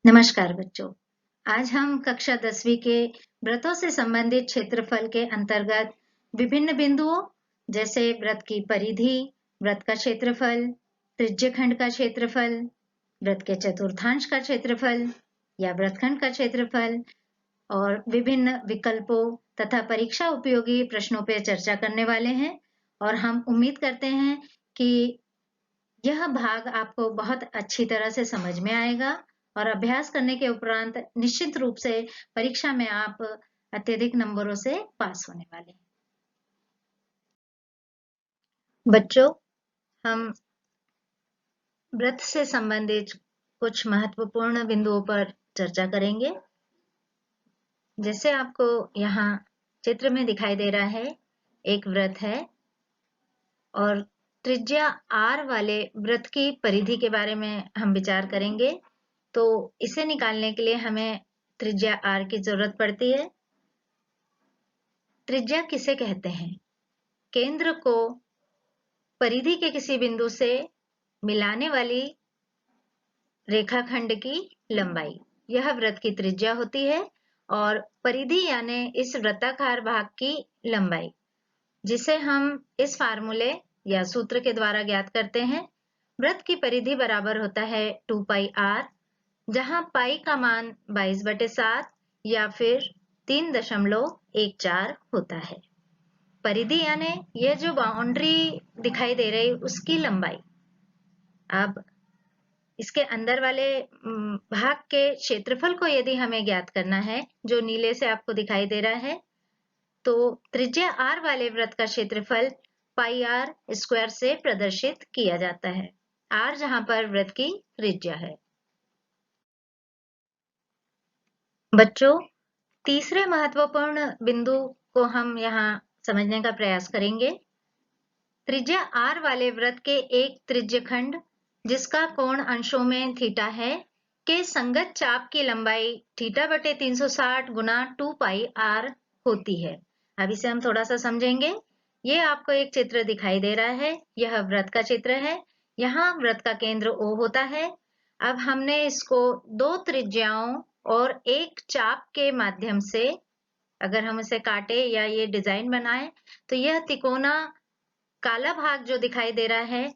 नमस्कार बच्चों। आज हम कक्षा 10वीं के व्रतों से संबंधित क्षेत्रफल के अंतर्गत विभिन्न बिंदुओं जैसे व्रत की परिधि, व्रत का क्षेत्रफल, त्रिज्यखंड का क्षेत्रफल, व्रत के चतुर्थांश का क्षेत्रफल या व्रतखंड का क्षेत्रफल और विभिन्न विकल्पों तथा परीक्षा उपयोगी प्रश्नों पर चर्चा करने वाले हैं। और हम उम्मीद करते हैं कि यह भाग आपको बहुत अच्छी तरह से समझ में आएगा और अभ्यास करने के उपरांत निश्चित रूप से परीक्षा में आप अत्यधिक नंबरों से पास होने वाले हैं। बच्चों, हम व्रत से संबंधित कुछ महत्वपूर्ण बिंदुओं पर चर्चा करेंगे। जैसे आपको यहाँ चित्र में दिखाई दे रहा है, एक व्रत है और त्रिज्या R वाले व्रत की परिधि के बारे में हम विचार करेंगे। तो इसे निकालने के लिए हमें त्रिज्या R की जरूरत पड़ती है। त्रिज्या किसे कहते हैं? केंद्र को परिधि के किसी बिंदु से मिलाने वाली रेखाखंड की लंबाई, यह व्रत की त्रिज्या होती है। और परिधि यानी इस वृत्ताकार भाग की लंबाई, जिसे हम इस फार्मूले या सूत्र के द्वारा ज्ञात करते हैं। व्रत की परिधि बराबर होता है 2πr, जहां पाई का मान 22/7 या फिर 3.14 होता है। परिधि यानी ये जो बाउंड्री दिखाई दे रही उसकी लंबाई। अब इसके अंदर वाले भाग के क्षेत्रफल को यदि हमें ज्ञात करना है, जो नीले से आपको दिखाई दे रहा है, तो त्रिज्या R वाले व्रत का क्षेत्रफल πr² से प्रदर्शित किया जाता है। R जहां पर व्रत की त्रिज्या है। बच्चों, तीसरे महत्वपूर्ण बिंदु को हम यहाँ समझने का प्रयास करेंगे। त्रिज्या R वाले व्रत के एक त्रिज्यखंड जिसका कोण अंशों में थीटा है के संगत चाप की लंबाई θ/360 गुना 2πr होती है। अब इसे हम थोड़ा सा समझेंगे। ये आपको एक चित्र दिखाई दे रहा है, यह व्रत का चित्र है। यहाँ व्रत का केंद्र O होता है। अब हमने इसको दो त्रिज्याओं और एक चाप के माध्यम से अगर हम इसे काटे या ये डिजाइन बनाए, तो यह तिकोना काला भाग जो दिखाई दे रहा है,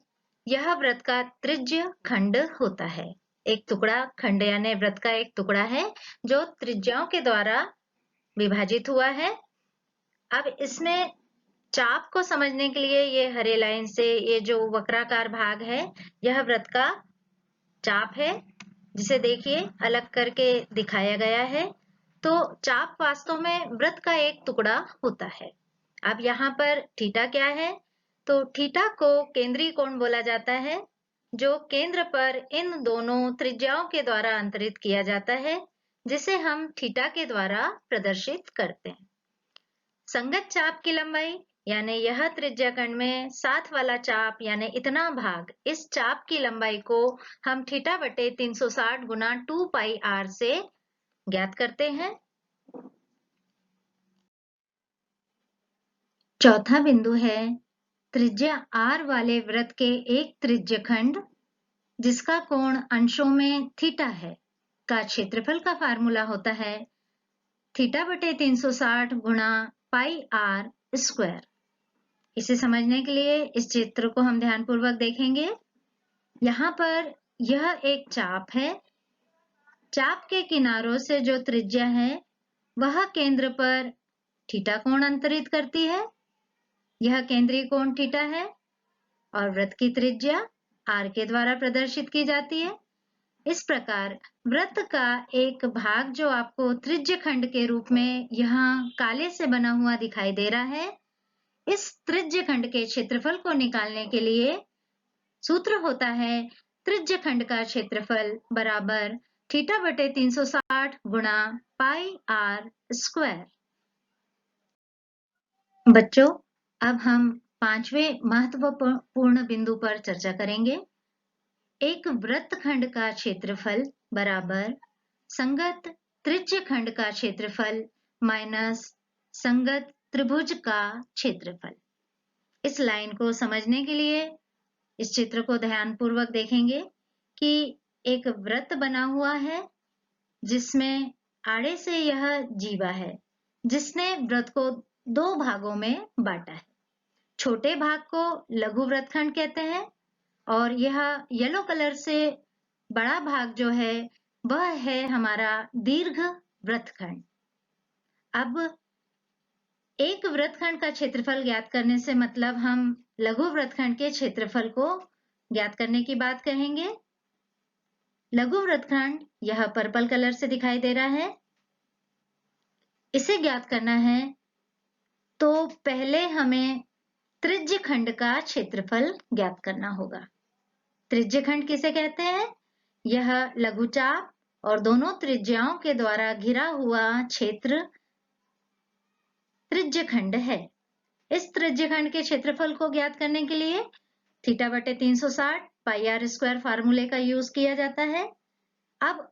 यह व्रत का त्रिज्य खंड होता है। एक टुकड़ा, खंड यानी व्रत का एक टुकड़ा है जो त्रिज्याओं के द्वारा विभाजित हुआ है। अब इसमें चाप को समझने के लिए ये हरे लाइन से ये जो वक्राकार भाग है, यह व्रत का चाप है, जिसे देखिए अलग करके दिखाया गया है। तो चाप वास्तव में व्रत का एक टुकड़ा होता है। अब यहाँ पर थीटा क्या है? तो थीटा को केंद्रीय कोण बोला जाता है, जो केंद्र पर इन दोनों त्रिज्याओं के द्वारा अंतरित किया जाता है, जिसे हम थीटा के द्वारा प्रदर्शित करते हैं। संगत चाप की लंबाई यानी यह त्रिज्याखंड में साथ वाला चाप यानी इतना भाग, इस चाप की लंबाई को हम θ/360 गुना 2πr से ज्ञात करते हैं। चौथा बिंदु है त्रिज्या R वाले व्रत के एक त्रिज्यखंड जिसका कोण अंशों में थीटा है का क्षेत्रफल का फार्मूला होता है θ/360 गुणा πr²। इसे समझने के लिए इस चित्र को हम ध्यानपूर्वक देखेंगे। यहाँ पर यह एक चाप है। चाप के किनारों से जो त्रिज्या है वह केंद्र पर थीटा कोण अंतरित करती है। यह केंद्रीय कोण थीटा है और व्रत की त्रिज्या R के द्वारा प्रदर्शित की जाती है। इस प्रकार व्रत का एक भाग जो आपको त्रिज्यखंड के रूप में यहाँ काले से बना हुआ दिखाई दे रहा है, इस त्रिज्यखंड के क्षेत्रफल को निकालने के लिए सूत्र होता है त्रिज्यखंड का क्षेत्रफल बराबर θ/360 गुणा πr²। बच्चों, अब हम पांचवें महत्वपूर्ण बिंदु पर चर्चा करेंगे। एक वृत्तखंड का क्षेत्रफल बराबर संगत त्रिज्यखंड का क्षेत्रफल माइनस संगत त्रिभुज का क्षेत्रफल। इस लाइन को समझने के लिए इस चित्र को ध्यानपूर्वक देखेंगे कि एक वृत्त बना हुआ है जिसमें आड़े से यह जीवा है जिसने व्रत को 2 भागों में बांटा है। छोटे भाग को लघु व्रतखंड कहते हैं और यह येलो कलर से बड़ा भाग जो है वह है हमारा दीर्घ व्रतखंड। अब एक व्रतखंड का क्षेत्रफल ज्ञात करने से मतलब हम लघु व्रतखंड के क्षेत्रफल को ज्ञात करने की बात कहेंगे। लघु व्रतखंड यह पर्पल कलर से दिखाई दे रहा है। इसे ज्ञात करना है तो पहले हमें त्रिज्य खंड का क्षेत्रफल ज्ञात करना होगा। त्रिज्य खंड किसे कहते हैं? यह लघुचाप और दोनों त्रिज्याओं के द्वारा घिरा हुआ क्षेत्र त्रिज्य खंड है। इस त्रिज्य खंड के क्षेत्रफल को ज्ञात करने के लिए थीटा बटे 360 पाई आर स्क्वायर फार्मूले का यूज किया जाता है। अब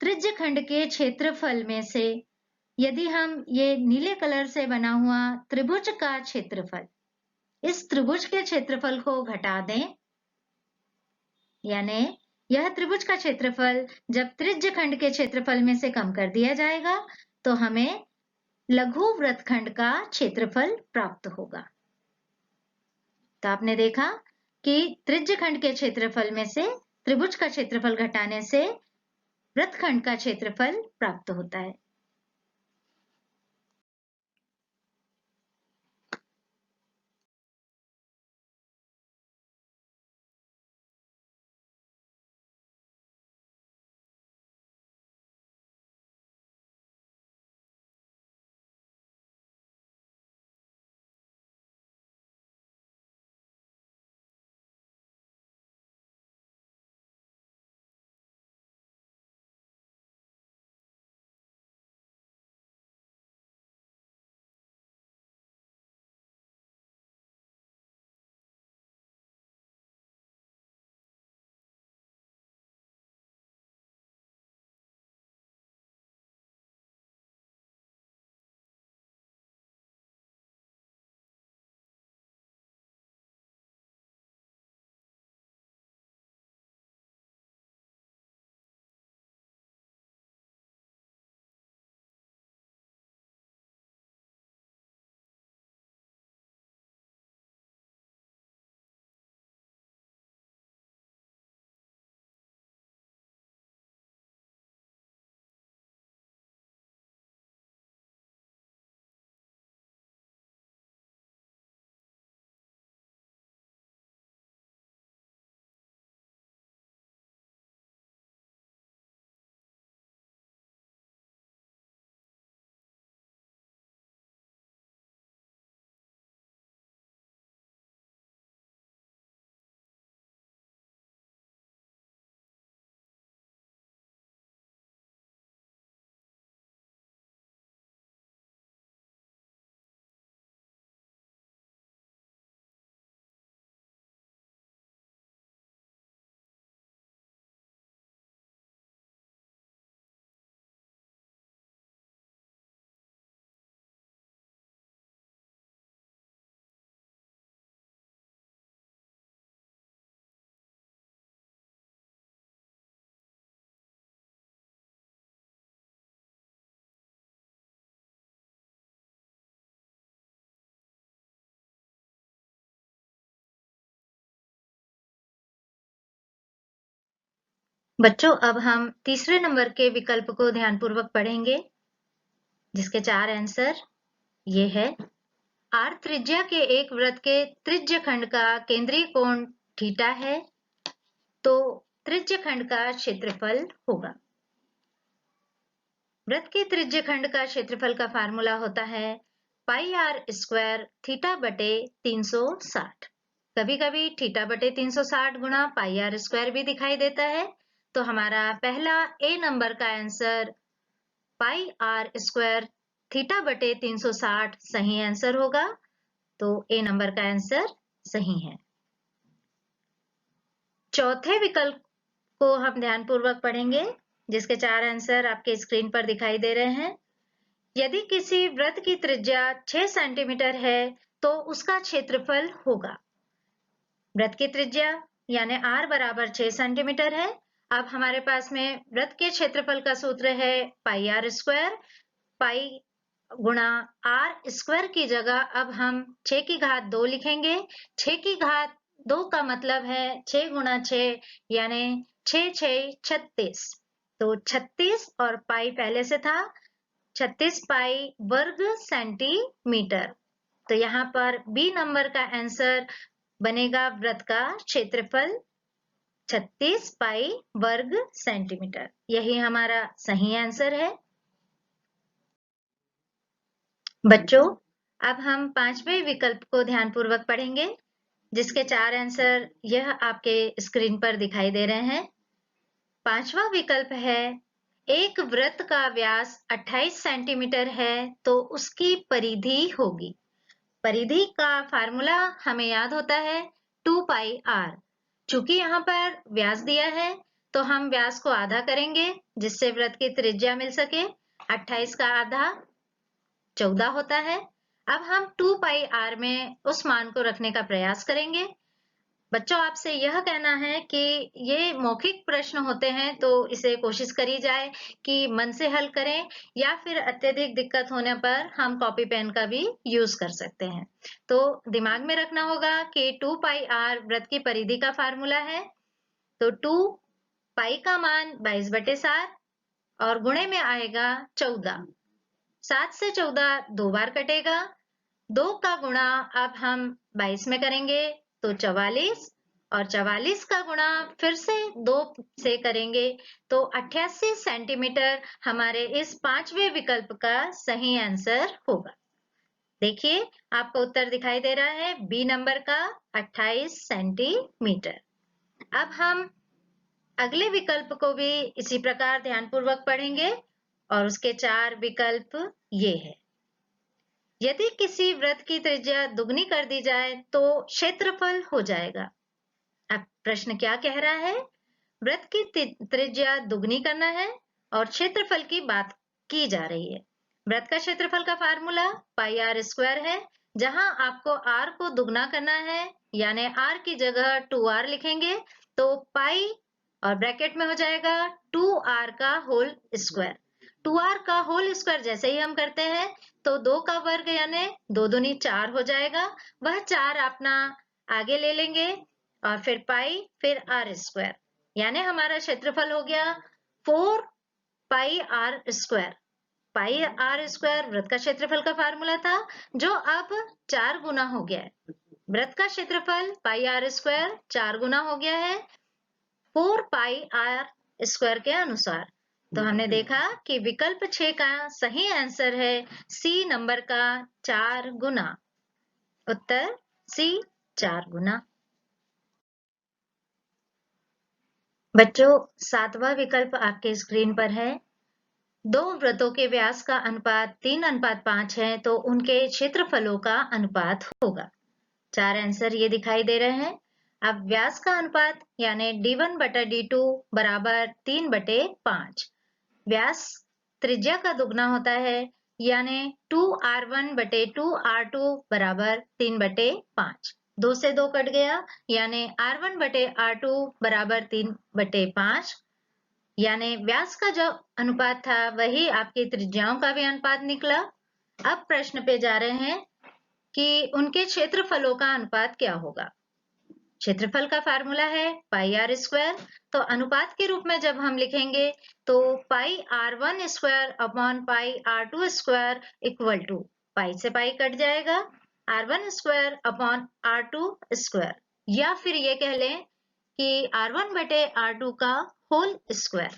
त्रिज्य खंड के क्षेत्रफल में से यदि हम ये नीले कलर से बना हुआ त्रिभुज का क्षेत्रफल, इस त्रिभुज के क्षेत्रफल को घटा दें, यानी यह त्रिभुज का क्षेत्रफल जब त्रिज्य खंड के क्षेत्रफल में से कम कर दिया जाएगा तो हमें लघु व्रतखंड का क्षेत्रफल प्राप्त होगा। तो आपने देखा कि त्रिज्य खंड के क्षेत्रफल में से त्रिभुज का क्षेत्रफल घटाने से व्रतखंड का क्षेत्रफल प्राप्त होता है। बच्चों, अब हम तीसरे नंबर के विकल्प को ध्यानपूर्वक पढ़ेंगे, जिसके 4 आंसर ये है। आर त्रिज्या के एक वृत्त के त्रिज्य खंड का केंद्रीय कोण थीटा है, तो त्रिज्य खंड का क्षेत्रफल होगा। वृत्त के त्रिज्य खंड का क्षेत्रफल का फार्मूला होता है पाई आर स्क्वायर थीटा बटे 360। कभी कभी थीटा बटे 360 गुणा पाई आर स्क्वायर भी दिखाई देता है, तो हमारा पहला ए नंबर का answer pi are square theta बटे 360 सही आंसर होगा। तो ए नंबर का आंसर सही है। चौथे विकल्प को हम ध्यानपूर्वक पढ़ेंगे, जिसके 4 आंसर आपके स्क्रीन पर दिखाई दे रहे हैं। यदि किसी वृत्त की त्रिज्या 6 सेंटीमीटर है तो उसका क्षेत्रफल होगा। वृत्त की त्रिज्या यानी r बराबर 6 सेंटीमीटर है। अब हमारे पास में वृत्त के क्षेत्रफल का सूत्र है पाई आर स्क्वायर। पाई गुणा आर स्क्वायर की जगह अब हम 6 की घात 2 लिखेंगे। 6 की घात 2 का मतलब है 6 गुणा 6 यानी 6 6 36। तो 36 और पाई पहले से था, 36 पाई वर्ग सेंटीमीटर। तो यहाँ पर बी नंबर का आंसर बनेगा वृत्त का क्षेत्रफल 36 पाई वर्ग सेंटीमीटर। यही हमारा सही आंसर है। बच्चों, अब हम पांचवें विकल्प को ध्यानपूर्वक पढ़ेंगे, जिसके 4 आंसर यह आपके स्क्रीन पर दिखाई दे रहे हैं। पांचवा विकल्प है, एक वृत्त का व्यास 28 सेंटीमीटर है तो उसकी परिधि होगी। परिधि का फार्मूला हमें याद होता है 2 पाई आर। चूंकि यहाँ पर व्यास दिया है तो हम व्यास को आधा करेंगे जिससे वृत्त की त्रिज्या मिल सके। 28 का आधा 14 होता है। अब हम 2 पाई आर में उस मान को रखने का प्रयास करेंगे। बच्चों, आपसे यह कहना है कि ये मौखिक प्रश्न होते हैं तो इसे कोशिश करी जाए कि मन से हल करें, या फिर अत्यधिक दिक्कत होने पर हम कॉपी पेन का भी यूज कर सकते हैं। तो दिमाग में रखना होगा कि 2 पाई आर वृत्त की परिधि का फार्मूला है। तो 2 पाई का मान 22/7 और गुणे में आएगा 14। 7 से 14 2 बार कटेगा। 2 का गुणा अब हम 22 में करेंगे तो 44, और 44 का गुणा फिर से 2 से करेंगे तो 88 सेंटीमीटर हमारे इस पांचवें विकल्प का सही आंसर होगा। देखिए, आपको उत्तर दिखाई दे रहा है बी नंबर का 28 सेंटीमीटर। अब हम अगले विकल्प को भी इसी प्रकार ध्यानपूर्वक पढ़ेंगे और उसके 4 विकल्प ये है। यदि किसी वृत्त की त्रिज्या दुगनी कर दी जाए तो क्षेत्रफल हो जाएगा। अब प्रश्न क्या कह रहा है? वृत्त की त्रिज्या दुगनी करना है और क्षेत्रफल की बात की जा रही है। वृत्त का क्षेत्रफल का फार्मूला पाई आर स्क्वायर है, जहां आपको आर को दुगना करना है, यानी आर की जगह 2r लिखेंगे तो पाई और ब्रैकेट में हो जाएगा 2r का होल स्क्वायर। 2r का होल स्क्वायर जैसे ही हम करते हैं तो 2 का वर्ग यानी 2 दूनी 4 हो जाएगा। वह 4 अपना आगे ले लेंगे और फिर पाई फिर आर स्क्वायर, यानी हमारा क्षेत्रफल हो गया 4 pi are square. Pi are square वृत्त का क्षेत्रफल का फार्मूला था, जो अब 4 गुना हो गया है। वृत्त का क्षेत्रफल पाई आर स्क्वायर 4 गुना हो गया है 4 पाई आर स्क्वायर के अनुसार। तो हमने देखा कि विकल्प 6 का सही आंसर है सी नंबर का 4 गुना। उत्तर सी 4 गुना। बच्चों, 7वां विकल्प आपके स्क्रीन पर है। दो वृत्तों के व्यास का अनुपात 3:5 है तो उनके क्षेत्रफलों का अनुपात होगा। 4 आंसर ये दिखाई दे रहे हैं। अब व्यास का अनुपात यानी d1/d2 बराबर 3/5। व्यास त्रिज्या का दुगना होता है, यानी 2r1/2r2 बराबर 3/5। 2 से 2 कट गया, यानी r1/r2 बराबर 3/5। यानी व्यास का जो अनुपात था वही आपकी त्रिज्याओं का भी अनुपात निकला। अब प्रश्न पे जा रहे हैं कि उनके क्षेत्रफलों का अनुपात क्या होगा। क्षेत्रफल का फार्मूला है पाई आर स्क्वायर। तो अनुपात के रूप में जब हम लिखेंगे तो pi r1 square upon pi r2 square equal to, pi से पाई कट जाएगा, r1 square upon r2 square, या फिर ये कह लें कि r1/r2 का होल स्क्वायर।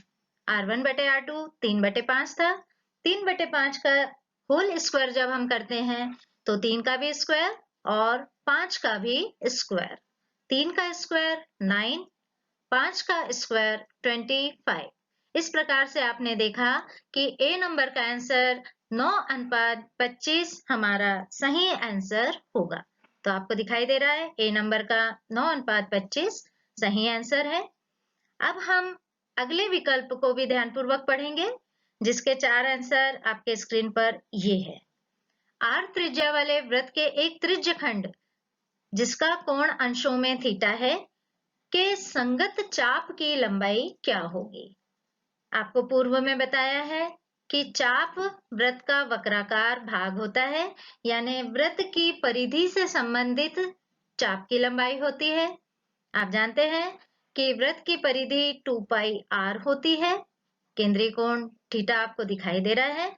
r1/r2 3/5 था। 3/5 का होल स्क्वायर जब हम करते हैं तो 3 का भी स्क्वायर और 5 का भी स्क्वायर। 3 का स्क्वायर 9, 5 का स्क्वायर 25। इस प्रकार से आपने देखा कि ए नंबर का आंसर 9:25 हमारा सही आंसर होगा। तो आपको दिखाई दे रहा है ए नंबर का 9:25 सही आंसर है। अब हम अगले विकल्प को भी ध्यानपूर्वक पढ़ेंगे, जिसके 4 आंसर आपके स्क्रीन पर ये है। आर त्रिज्या वाले वृत्त के एक त्रिज्य खंड जिसका कोण अंशों में थीटा है, के संगत चाप की लंबाई क्या होगी। आपको पूर्व में बताया है कि चाप वृत्त का वक्राकार भाग होता है, यानी वृत्त की परिधि से संबंधित चाप की लंबाई होती है। आप जानते हैं कि वृत्त की परिधि 2 पाई r होती है। केंद्रीय कोण थीटा आपको दिखाई दे रहा है,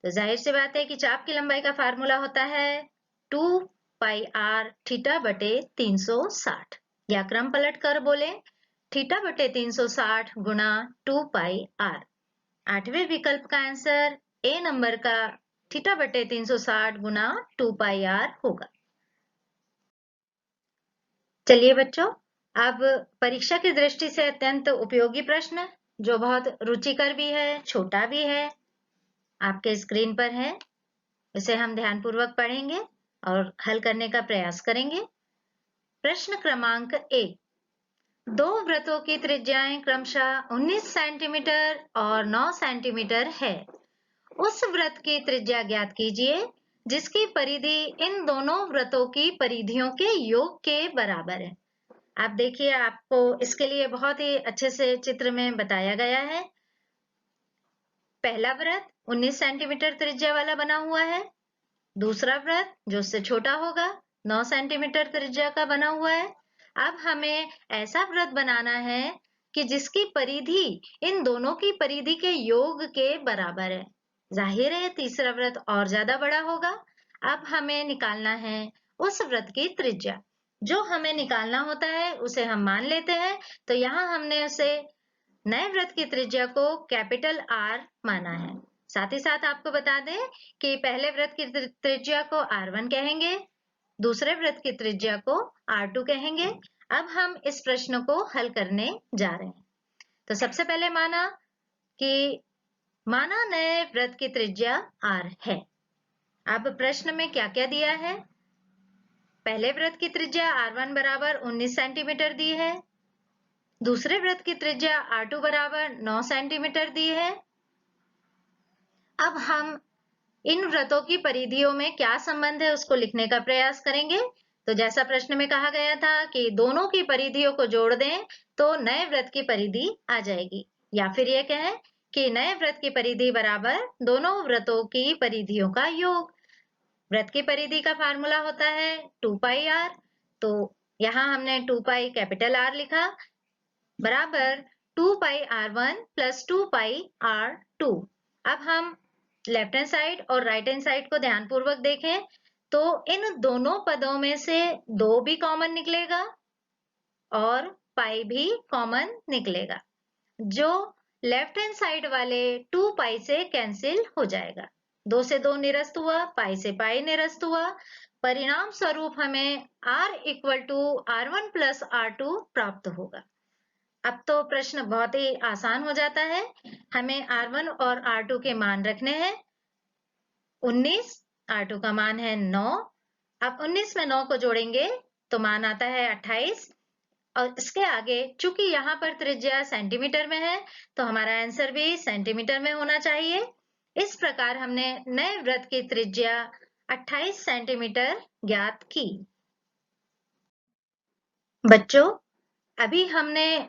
तो जाहिर सी बात है कि चाप की लंबाई का फार्मूला होता है 2 पाई r थीटा बटे 360, या क्रम पलट कर बोले थीटा बटे 360 गुणा 2 पाई r। आठवें विकल्प का आंसर ए नंबर का थीटा बटे 360 गुना 2 पाई r होगा। चलिए बच्चों, अब परीक्षा की दृष्टि से अत्यंत उपयोगी प्रश्न, जो बहुत रुचिकर भी है, छोटा भी है, आपके स्क्रीन पर है। इसे हम ध्यानपूर्वक पढ़ेंगे और हल करने का प्रयास करेंगे। प्रश्न क्रमांक 1। दो वृत्तों की त्रिज्याएं क्रमशः 19 सेंटीमीटर और 9 सेंटीमीटर है। उस वृत्त की त्रिज्या ज्ञात कीजिए जिसकी परिधि इन दोनों वृत्तों की परिधियों के योग के बराबर है। आप देखिए, आपको इसके लिए बहुत ही अच्छे से चित्र में बताया गया है। पहला वृत्त 19 सेंटीमीटर त्रिज्या वाला बना हुआ है। दूसरा वृत्त जो उससे छोटा होगा 9 सेंटीमीटर त्रिज्या का बना हुआ है। अब हमें ऐसा वृत्त बनाना है कि जिसकी परिधि इन दोनों की परिधि के योग के बराबर है। जाहिर है तीसरा वृत्त और ज्यादा बड़ा होगा। अब हमें निकालना है उस वृत्त की त्रिज्या। जो हमें निकालना होता है उसे हम मान लेते हैं, तो यहाँ हमने उसे नए वृत्त की त्रिज्या को कैपिटल R माना है। साथ ही साथ आपको बता दें कि पहले वृत्त की त्रिज्या को R1 कहेंगे, दूसरे वृत्त की त्रिज्या को R2 कहेंगे। अब हम इस प्रश्न को हल करने जा रहे हैं। तो सबसे पहले माना नए वृत्त की त्रिज्या R है। अब प्रश्न में क्या क्या दिया है। पहले वृत्त की त्रिज्या R1 बराबर 19 सेंटीमीटर दी है। दूसरे वृत्त की त्रिज्या R2 बराबर 9 सेंटीमीटर दी है। अब हम इन वृत्तों की परिधियों में क्या संबंध है उसको लिखने का प्रयास करेंगे। तो जैसा प्रश्न में कहा गया था कि दोनों की परिधियों को जोड़ दें तो नए वृत्त की परिधि आ जाएगी, या फिर ये कहें कि नए वृत्त की परिधि बराबर दोनों वृत्तों की परिधियों का योग। वृत्त की परिधि का फार्मूला होता है 2 पाई r, तो यहाँ हमने 2 पाई कैपिटल R लिखा बराबर 2 पाई r1 प्लस 2 पाई r2। अब हम लेफ्ट हैंड साइड और राइट हैंड साइड को ध्यानपूर्वक देखें तो इन दोनों पदों में से 2 भी कॉमन निकलेगा और पाई भी कॉमन निकलेगा, जो लेफ्ट हैंड साइड वाले 2 पाई से कैंसिल हो जाएगा। 2 से 2 निरस्त हुआ, पाई से पाई निरस्त हुआ। परिणाम स्वरूप हमें r equal to r1 plus r2 प्राप्त होगा। अब तो प्रश्न बहुत ही आसान हो जाता है। हमें R1 और R2 के मान रखने हैं। 19, R2 का मान है 9। अब 19 में 9 को जोड़ेंगे तो मान आता है 28, और इसके आगे चूंकि यहाँ पर त्रिज्या सेंटीमीटर में है तो हमारा आंसर भी सेंटीमीटर में होना चाहिए। इस प्रकार हमने नए वृत्त की त्रिज्या 28 सेंटीमीटर ज्ञात की। बच्चों, अभी हमने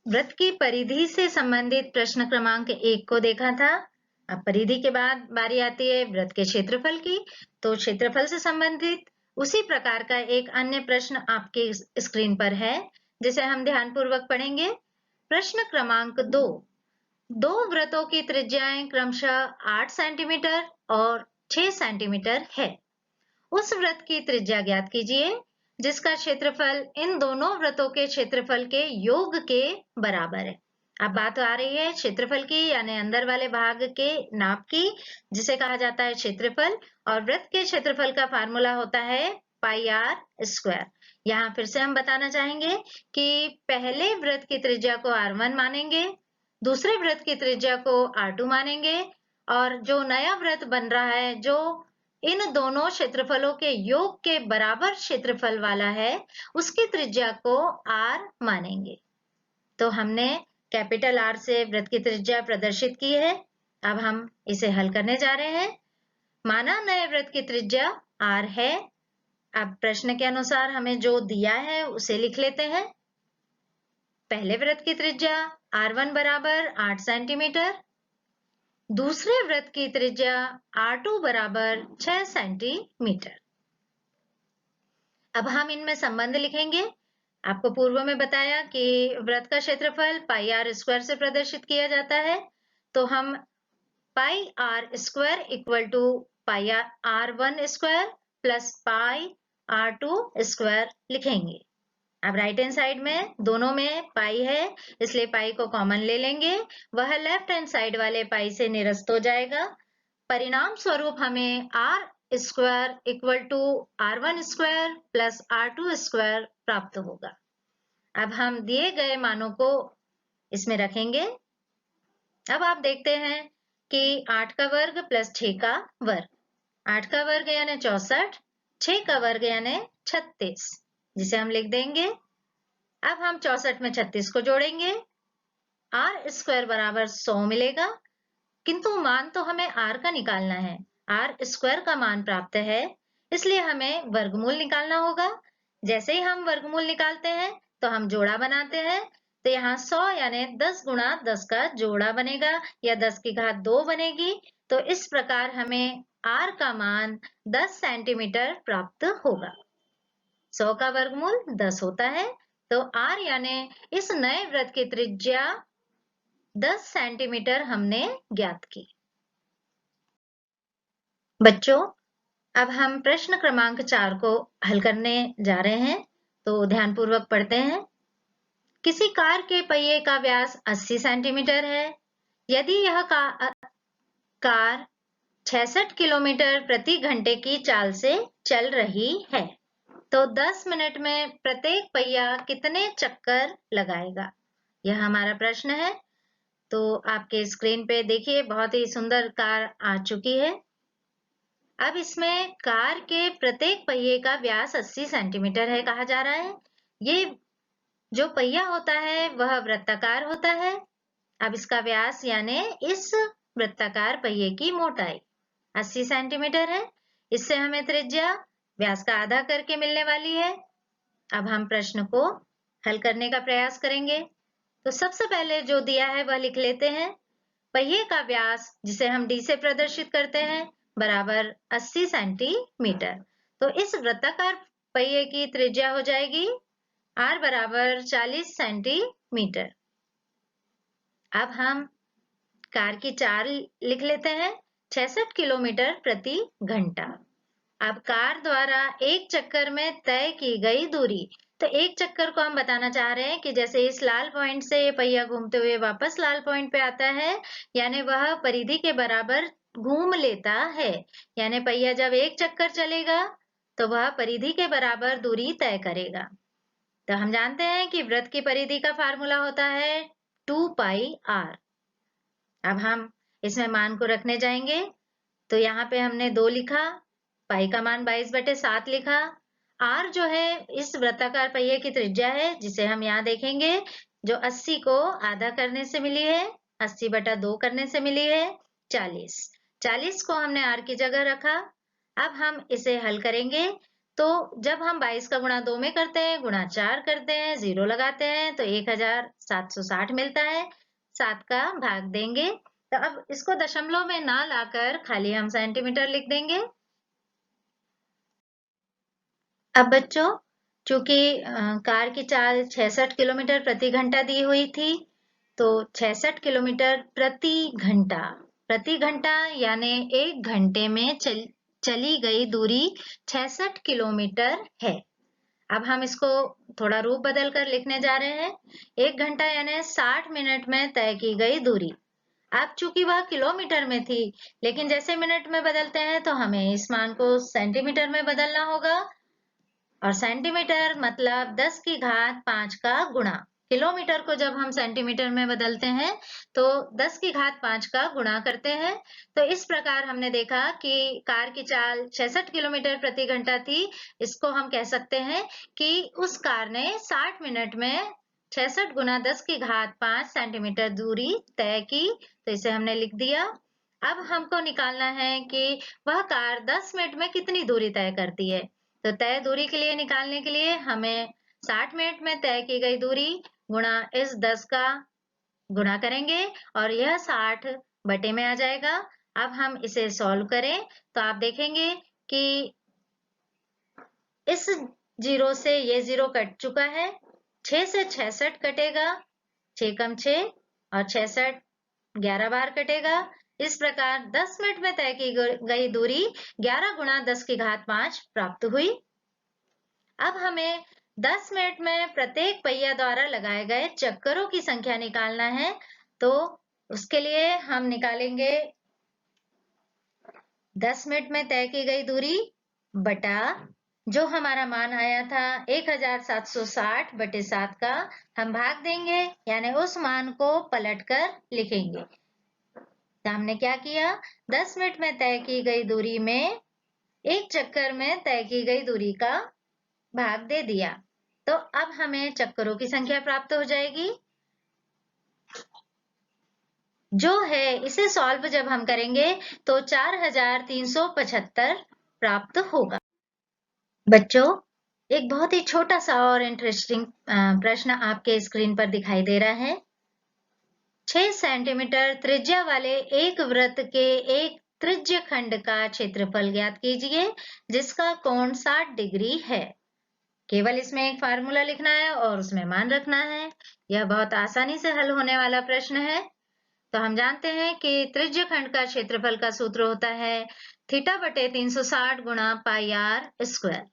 वृत्त की परिधि से संबंधित प्रश्न क्रमांक 1 को देखा था। अब परिधि के बाद बारी आती है वृत्त के क्षेत्रफल की। तो क्षेत्रफल से संबंधित उसी प्रकार का एक अन्य प्रश्न आपके स्क्रीन पर है, जिसे हम ध्यानपूर्वक पढ़ेंगे। प्रश्न क्रमांक 2। दो वृत्तों की त्रिज्याएं क्रमशः 8 सेंटीमीटर और 6 सेंटीमीटर है। उस वृत्त की त्रिज्या ज्ञात कीजिए जिसका क्षेत्रफल इन दोनों वृत्तों के क्षेत्रफल के योग के बराबर है। अब बात आ रही है क्षेत्रफल की, यानी अंदर वाले भाग के नाप की, जिसे कहा जाता है क्षेत्रफल। और वृत्त के क्षेत्रफल का फार्मूला होता है पाई r स्क्वायर। यहाँ फिर से हम बताना चाहेंगे कि पहले वृत्त की त्रिज्या को r1 मानेंगे, दूसरे वृत्त की त्रिज्या को r2 मानेंगे, और जो नया वृत्त बन रहा है जो इन दोनों क्षेत्रफलों के योग के बराबर क्षेत्रफल वाला है, उसकी त्रिज्या को r मानेंगे। तो हमने कैपिटल R से वृत्त की त्रिज्या प्रदर्शित की है। अब हम इसे हल करने जा रहे हैं। माना नए वृत्त की त्रिज्या r है, अब प्रश्न के अनुसार हमें जो दिया है उसे लिख लेते हैं। पहले वृत्त की त्रिज्या r1 बराबर 8 सेंटीमीटर, दूसरे वृत्त की त्रिज्या r2 बराबर 6 सेंटीमीटर। अब हम इनमें संबंध लिखेंगे। आपको पूर्व में बताया कि वृत्त का क्षेत्रफल पाई आर स्क्वायर से प्रदर्शित किया जाता है, तो हम pi are square equal to pi R one square plus pi R two square लिखेंगे। अब राइट हैंड साइड में दोनों में पाई है, इसलिए पाई को कॉमन ले लेंगे, वह लेफ्ट हैंड साइड वाले पाई से निरस्त हो जाएगा। परिणाम स्वरूप हमें r square equal to r one square plus r two square प्राप्त होगा। अब हम दिए गए मानों को इसमें रखेंगे। अब आप देखते हैं कि 8 का वर्ग प्लस 6 का वर्ग, 8 का वर्ग यानी 64, 6 का वर्ग यानी 36, जिसे हम लिख देंगे। अब हम 64 में 36 को जोड़ेंगे, आर स्क्वायर बराबर 100 मिलेगा, किंतु मान तो हमें आर का निकालना है, आर स्क्वायर का मान प्राप्त है, इसलिए हमें वर्गमूल निकालना होगा। जैसे ही हम वर्गमूल निकालते हैं तो हम जोड़ा बनाते हैं, तो यहाँ 100 यानी 10 गुणा 10 का जोड़ा बनेगा या 10 की घात 2 बनेगी। तो इस प्रकार हमें आर का मान 10 सेंटीमीटर प्राप्त होगा। 100 का वर्गमूल 10 होता है, तो आर यानी इस नए वृत्त की त्रिज्या 10 सेंटीमीटर हमने ज्ञात की। बच्चों, अब हम प्रश्न क्रमांक 4 को हल करने जा रहे हैं, तो ध्यानपूर्वक पढ़ते हैं। किसी कार के पहिए का व्यास 80 सेंटीमीटर है। यदि यह कार 66 किलोमीटर प्रति घंटे की चाल से चल रही है, तो 10 मिनट में प्रत्येक पहिया कितने चक्कर लगाएगा? यह हमारा प्रश्न है। तो आपके स्क्रीन पे देखिए, बहुत ही सुंदर कार आ चुकी है। अब इसमें कार के प्रत्येक पहिए का व्यास 80 सेंटीमीटर है कहा जा रहा है। ये जो पहिया होता है वह वृत्ताकार होता है। अब इसका व्यास यानी इस वृत्ताकार पहिए की मोटाई 80 सेंटीमीटर है। इससे हमें त्रिज्या व्यास का आधा करके मिलने वाली है। अब हम प्रश्न को हल करने का प्रयास करेंगे। तो सबसे पहले जो दिया है वह लिख लेते हैं। पहिए का व्यास, जिसे हम डी से प्रदर्शित करते हैं, बराबर 80 सेंटीमीटर। तो इस वृत्ताकार पहिए की त्रिज्या हो जाएगी r बराबर 40 सेंटीमीटर। अब हम कार की चाल लिख लेते हैं, 66 किलोमीटर प्रति घंटा। अब कार द्वारा एक चक्कर में तय की गई दूरी, तो एक चक्कर को हम बताना चाह रहे हैं कि जैसे इस लाल पॉइंट से ये पहिया घूमते हुए वापस लाल पॉइंट पे आता है, यानी वह परिधि के बराबर घूम लेता है। यानी पहिया जब एक चक्कर चलेगा तो वह परिधि के बराबर दूरी तय करेगा। तो हम जानते हैं कि वृत्त की परिधि का फार्मूला होता है 2 पाई आर। अब हम इसमें मान को रखने जाएंगे, तो यहाँ पे हमने 2 लिखा, पाई का मान 22/7 लिखा। आर जो है इस वृत्ताकार पहिए की त्रिज्या है, जिसे हम यहाँ देखेंगे, जो 80 को आधा करने से मिली है, 80/2 करने से मिली है 40। 40 को हमने आर की जगह रखा। अब हम इसे हल करेंगे, तो जब हम 22 का गुणा 2 में करते हैं, गुणा 4 करते हैं, 0 लगाते हैं, तो 1760 मिलता है। 7 का भाग देंगे, तो अब इसको दशमलव में ना लाकर खाली हम सेंटीमीटर लिख देंगे। अब बच्चों, चूंकि कार की चाल 66 किलोमीटर प्रति घंटा दी हुई थी, तो 66 किलोमीटर प्रति घंटा यानी एक घंटे में चली गई दूरी 66 किलोमीटर है। अब हम इसको थोड़ा रूप बदल कर लिखने जा रहे हैं। एक घंटा यानी 60 मिनट में तय की गई दूरी। अब चूंकि वह किलोमीटर में थी, लेकिन जैसे मिनट में बदलते हैं तो हमें इस मान को सेंटीमीटर में बदलना होगा, और सेंटीमीटर मतलब 10 की घात 5 का गुणा। किलोमीटर को जब हम सेंटीमीटर में बदलते हैं तो 10 की घात 5 का गुणा करते हैं। तो इस प्रकार हमने देखा कि कार की चाल 66 किलोमीटर प्रति घंटा थी। इसको हम कह सकते हैं कि उस कार ने 60 मिनट में 66 गुना 10 की घात 5 सेंटीमीटर दूरी तय की। तो इसे हमने लिख दिया। अब हमको निकालना है कि वह कार 10 मिनट में कितनी दूरी तय करती है। तो तो तय दूरी के लिए निकालने के लिए हमें 60 मिनट में तय की गई दूरी गुणा इस 10 का गुणा करेंगे और यह 60 बटे में आ जाएगा। अब हम इसे सॉल्व करें तो आप देखेंगे कि इस 0 से ये 0 कट चुका है। 6 से 66 कटेगा, 6 कम 6 और 66 11 बार कटेगा। इस प्रकार 10 मिनट में तय की गई दूरी 11 गुणा 10 की घात 5 प्राप्त हुई। अब हमें 10 मिनट में प्रत्येक पहिया द्वारा लगाए गए चक्करों की संख्या निकालना है। तो उसके लिए हम निकालेंगे 10 मिनट में तय की गई दूरी बटा जो हमारा मान आया था 1760 बटे 7 का हम भाग देंगे, यानी उस मान को पलटकर लिखेंगे। तो हमने क्या किया, 10 मिनट में तय की गई दूरी में एक चक्कर में तय की गई दूरी का भाग दे दिया। तो अब हमें चक्करों की संख्या प्राप्त हो जाएगी जो है, इसे सॉल्व जब हम करेंगे तो 4375 प्राप्त होगा। बच्चों, एक बहुत ही छोटा सा और इंटरेस्टिंग प्रश्न आपके स्क्रीन पर दिखाई दे रहा है। 6 सेंटीमीटर त्रिज्या वाले एक वृत्त के एक त्रिज्य खंड का क्षेत्रफल ज्ञात कीजिए जिसका कोण 60 डिग्री है। केवल इसमें एक फार्मूला लिखना है और उसमें मान रखना है। यह बहुत आसानी से हल होने वाला प्रश्न है। तो हम जानते हैं कि त्रिज्य खंड का क्षेत्रफल का सूत्र होता है थीटा बटे 360 गुणा पाई आर स्क्वायर।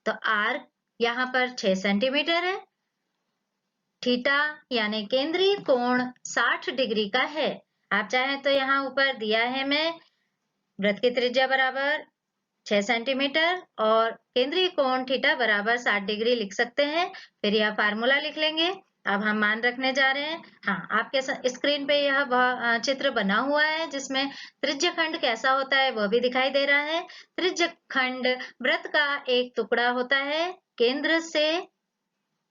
तो आर यहाँ पर 6 सेंटीमीटर है, थीटा यानी केंद्रीय कोण 60 डिग्री का है। आप चाहें तो यहाँ ऊपर दिया है, मैं वृत्त की त्रिज्या बराबर 6 सेंटीमीटर और केंद्रीय कोण थीटा बराबर 60 डिग्री लिख सकते हैं, फिर यह फार्मूला लिख लेंगे। अब हम मान रखने जा रहे हैं। हाँ, आपके स्क्रीन पे यह चित्र बना हुआ है जिसमें त्रिज्य खंड कैसा होता है वह भी दिखाई दे रहा है। त्रिज्य खंड वृत्त का एक टुकड़ा होता है केंद्र से,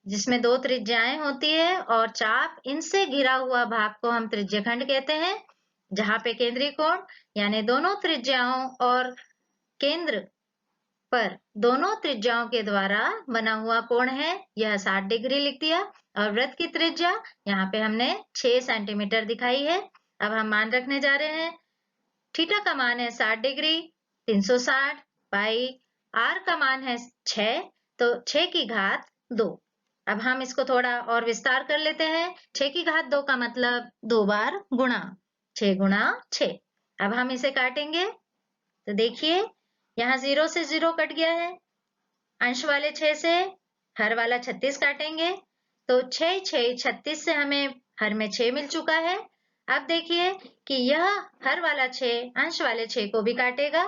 जिसमें 2 त्रिज्याएं होती है और चाप इनसे घिरा हुआ भाग को हम त्रिज्य खंड कहते हैं, जहां पे केंद्रीय कोण यानी दोनों त्रिज्याओं और केंद्र पर दोनों त्रिज्याओं के द्वारा बना हुआ कोण है, यह 60 डिग्री लिख दिया। और वृत्त की त्रिज्या यहाँ पे हमने 6 सेंटीमीटर दिखाई है। अब हम मान रखने जा रहे हैं। थीटा का मान है 60 डिग्री, 360 पाई आर का मान है 6, तो 6 की घात 2। अब हम इसको थोड़ा और विस्तार कर लेते हैं। 6 की घात 2 का मतलब 2 बार गुणा, 6 गुणा 6। अब हम इसे काटेंगे तो देखिए यहाँ 0 से 0 कट गया है, अंश वाले 6 से हर वाला 36 काटेंगे तो 6 6 36 से हमें हर में 6 मिल चुका है। अब देखिए कि यह हर वाला 6 अंश वाले 6 को भी काटेगा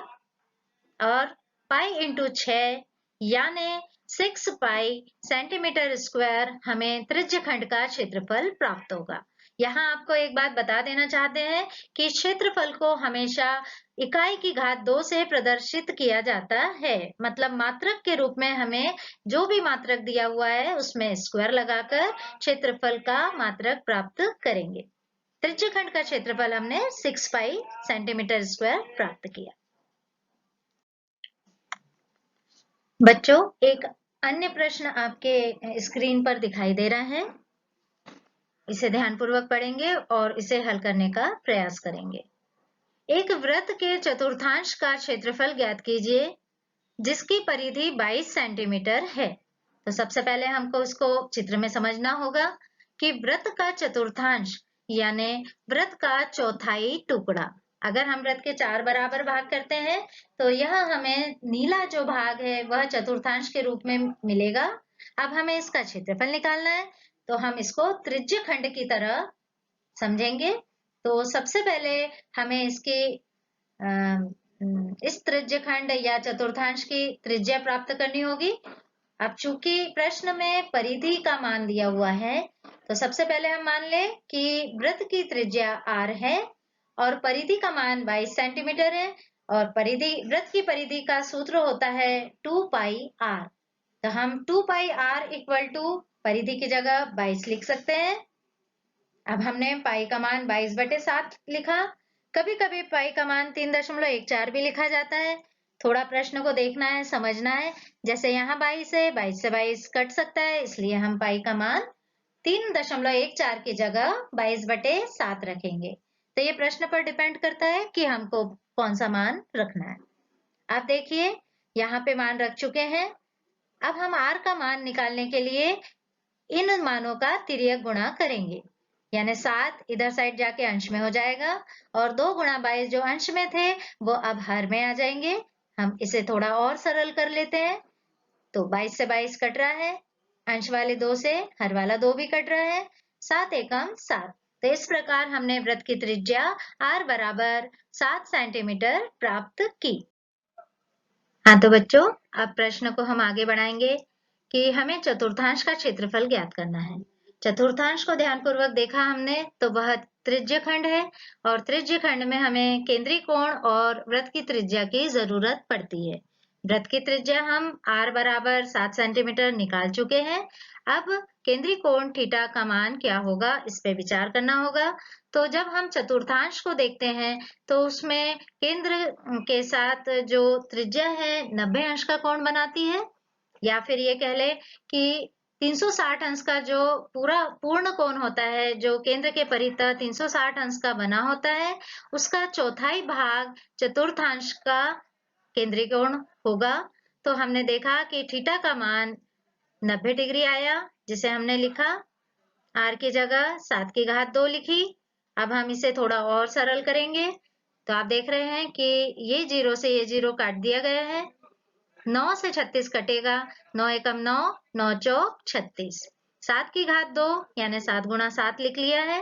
और पाई इंटू 6 यानी 6 पाई सेंटीमीटर स्क्वायर हमें त्रिज्य खंड का क्षेत्रफल प्राप्त होगा। यहाँ आपको एक बात बता देना चाहते हैं कि क्षेत्रफल को हमेशा इकाई की घात 2 से प्रदर्शित किया जाता है, मतलब मात्रक के रूप में हमें जो भी मात्रक दिया हुआ है उसमें स्क्वायर लगाकर क्षेत्रफल का मात्रक प्राप्त करेंगे। त्रिज्य खंड का क्षेत्रफल हमने 6 पाई सेंटीमीटर स्क्वायर प्राप्त किया। बच्चों, एक अन्य प्रश्न आपके स्क्रीन पर दिखाई दे रहा है, इसे ध्यानपूर्वक पढ़ेंगे और इसे हल करने का प्रयास करेंगे। एक वृत्त के चतुर्थांश का क्षेत्रफल ज्ञात कीजिए जिसकी परिधि 22 सेंटीमीटर है। तो सबसे पहले हमको इसको चित्र में समझना होगा कि वृत्त का चतुर्थांश यानी वृत्त का चौथाई टुकड़ा। अगर हम वृत्त के 4 बराबर भाग करते हैं तो यह हमें नीला जो भाग है वह चतुर्थांश के रूप में मिलेगा। अब हमें इसका क्षेत्रफल निकालना है, तो हम इसको त्रिज्य खंड की तरह समझेंगे। तो सबसे पहले हमें इसकी इस त्रिज्य खंड या चतुर्थांश की त्रिज्या प्राप्त करनी होगी। अब चूंकि प्रश्न में परिधि का मान दिया हुआ है तो सबसे पहले हम मान ले कि वृत्त की त्रिज्या r है और परिधि का मान 22 सेंटीमीटर है और परिधि वृत्त की परिधि का सूत्र होता है 2 पाई r। तो हम 2 पाई r इक्वल टू परिधि की जगह 22 लिख सकते हैं। अब हमने पाई का मान 22 बटे 7 लिखा। कभी कभी पाई का मान 3.14 भी लिखा जाता है, थोड़ा प्रश्न को देखना है, समझना है। जैसे यहाँ 22 है, 22 से 22 कट सकता है, इसलिए हम पाई का मान 3.14 की जगह 22/7 रखेंगे। तो ये प्रश्न पर डिपेंड करता है कि हमको कौन सा मान रखना है। अब देखिए यहाँ पे मान रख चुके हैं। अब हम r का मान निकालने के लिए इन मानों का तिर्यक गुणा करेंगे, यानी 7 इधर साइड जाके अंश में हो जाएगा और 2 गुणा 22 जो अंश में थे वो अब हर में आ जाएंगे। हम इसे थोड़ा और सरल कर लेते हैं। तो 22 से 22 कट रहा है, अंश वाले 2 से हर वाला 2 भी कट रहा है, 7 एकम 7। तो इस प्रकार हमने वृत्त की त्रिज्या r बराबर 7 सेंटीमीटर प्राप्त की। हाँ तो बच्चों, अब प्रश्न को हम आगे बढ़ाएंगे कि हमें चतुर्थांश का क्षेत्रफल ज्ञात करना है। चतुर्थांश को ध्यानपूर्वक देखा हमने तो वह त्रिज्य खंड है और त्रिज्य खंड में हमें केंद्रीय कोण और वृत्त की त्रिज्या की जरूरत पड़ती है। वृत्त की त्रिज्या हम r बराबर 7 सेंटीमीटर निकाल चुके हैं। अब केंद्रीय कोण थीटा का मान क्या होगा, इस पे विचार करना होगा। तो जब हम चतुर्थांश को देखते हैं तो उसमें केंद्र के साथ जो त्रिज्या है 90 अंश का कोण बनाती है, या फिर ये कह ले कि 360 अंश का जो पूर्ण कोण होता है, जो केंद्र के परितः 360 अंश का बना होता है, उसका चौथाई भाग चतुर्थांश का केंद्रीय कोण होगा। तो हमने देखा कि थीटा का मान 90 डिग्री आया, जिसे हमने लिखा r की जगह 7 की घात 2 लिखी। अब हम इसे थोड़ा और सरल करेंगे तो आप देख रहे हैं कि ये 0 से ये 0 काट दिया गया है। 9 से 36 कटेगा, 9 एकम 9, 9 चौक 36, 7 की घात 2 यानी 7 गुणा 7 लिख लिया है।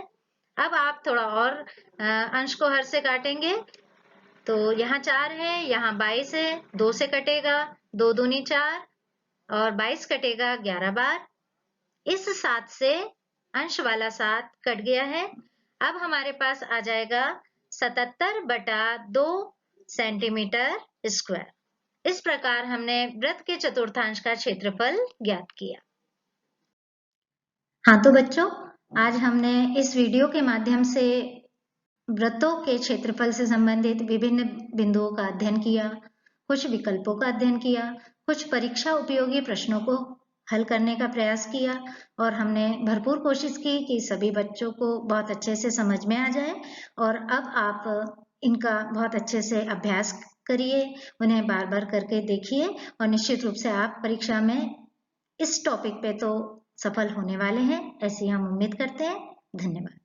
अब आप थोड़ा और अंश को हर से काटेंगे तो यहाँ 4 है, यहाँ 22 है, 2 से कटेगा, 2 दूनी 4 और 22 कटेगा 11 बार। इस 7 से अंश वाला 7 कट गया है। अब हमारे पास आ जाएगा 77/2 सेंटीमीटर स्क्वायर। इस प्रकार हमने वृत्त के चतुर्थांश का क्षेत्रफल ज्ञात किया। हाँ तो बच्चों, आज हमने इस वीडियो के माध्यम से वृत्तों के क्षेत्रफल से संबंधित विभिन्न बिंदुओं का अध्ययन किया, कुछ विकल्पों का अध्ययन किया, कुछ परीक्षा उपयोगी प्रश्नों को हल करने का प्रयास किया और हमने भरपूर कोशिश की कि सभी बच्चों को बहुत अच्छे से समझ में आ जाए। और अब आप इनका बहुत अच्छे से अभ्यास करिए, उन्हें बार बार करके देखिए और निश्चित रूप से आप परीक्षा में इस टॉपिक पे तो सफल होने वाले हैं, ऐसी हम उम्मीद करते हैं। धन्यवाद।